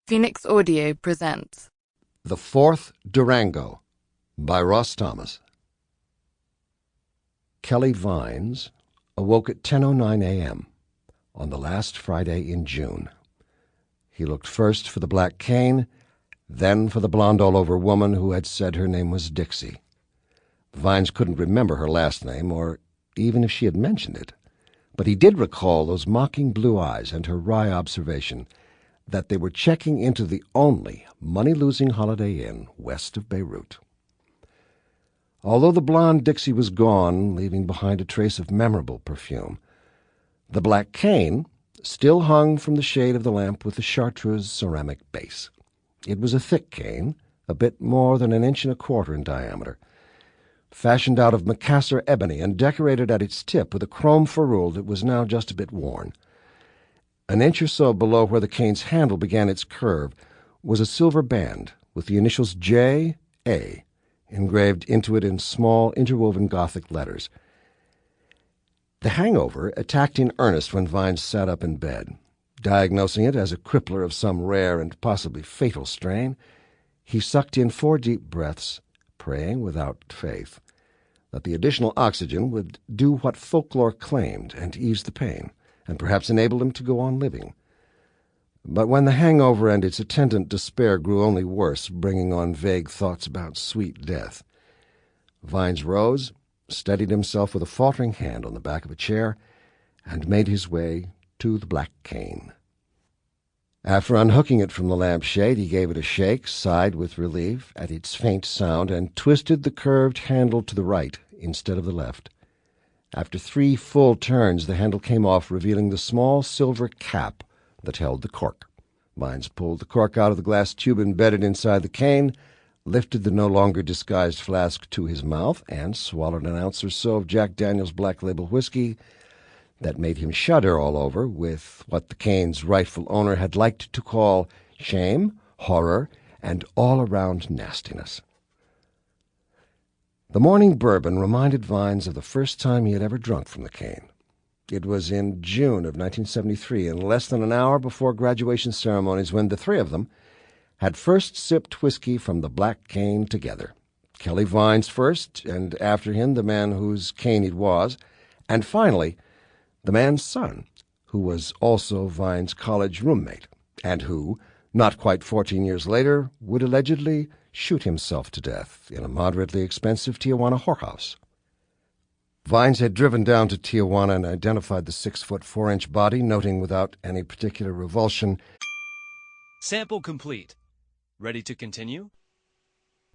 Phoenix Audio presents The Fourth Durango by Ross Thomas. Kelly Vines awoke at 10:09 a.m. on the last Friday in June. He looked first for the black cane, then for the blonde all-over woman who had said her name was Dixie. Vines couldn't remember her last name, or even if she had mentioned it, but he did recall those mocking blue eyes and her wry observation that they were checking into the only money-losing Holiday Inn west of Beirut. Although the blonde Dixie was gone, leaving behind a trace of memorable perfume, the black cane still hung from the shade of the lamp with the chartreuse ceramic base. It was a thick cane, a bit more than 1.25 inches in diameter, fashioned out of Macassar ebony and decorated at its tip with a chrome ferrule that was now just a bit worn. An inch or so below where the cane's handle began its curve was a silver band with the initials J.A. engraved into it in small interwoven Gothic letters. The hangover attacked in earnest when Vines sat up in bed. Diagnosing it as a crippler of some rare and possibly fatal strain, he sucked in 4 deep breaths, praying without faith that the additional oxygen would do what folklore claimed and ease the pain, and perhaps enable him to go on living. But when the hangover and its attendant despair grew only worse, bringing on vague thoughts about sweet death, Vines rose, steadied himself with a faltering hand on the back of a chair, and made his way to the black cane. After unhooking it from the lampshade, he gave it a shake, sighed with relief at its faint sound, and twisted the curved handle to the right instead of the left. After 3 full turns, the handle came off, revealing the small silver cap that held the cork. Vines pulled the cork out of the glass tube embedded inside the cane, lifted the no longer disguised flask to his mouth, and swallowed an ounce or so of Jack Daniel's Black Label whiskey that made him shudder all over with what the cane's rightful owner had liked to call shame, horror, and all-around nastiness. The morning bourbon reminded Vines of the first time he had ever drunk from the cane. It was in June of 1973, and less than an hour before graduation ceremonies, when the 3 of them had first sipped whiskey from the black cane together. Kelly Vines first, and after him the man whose cane it was, and finally the man's son, who was also Vines' college roommate, and who, not quite 14 years later, would allegedly shoot himself to death in a moderately expensive Tijuana whorehouse. Vines had driven down to Tijuana and identified the 6-foot 4-inch body, noting without any particular revulsion, Sample complete. Ready to continue?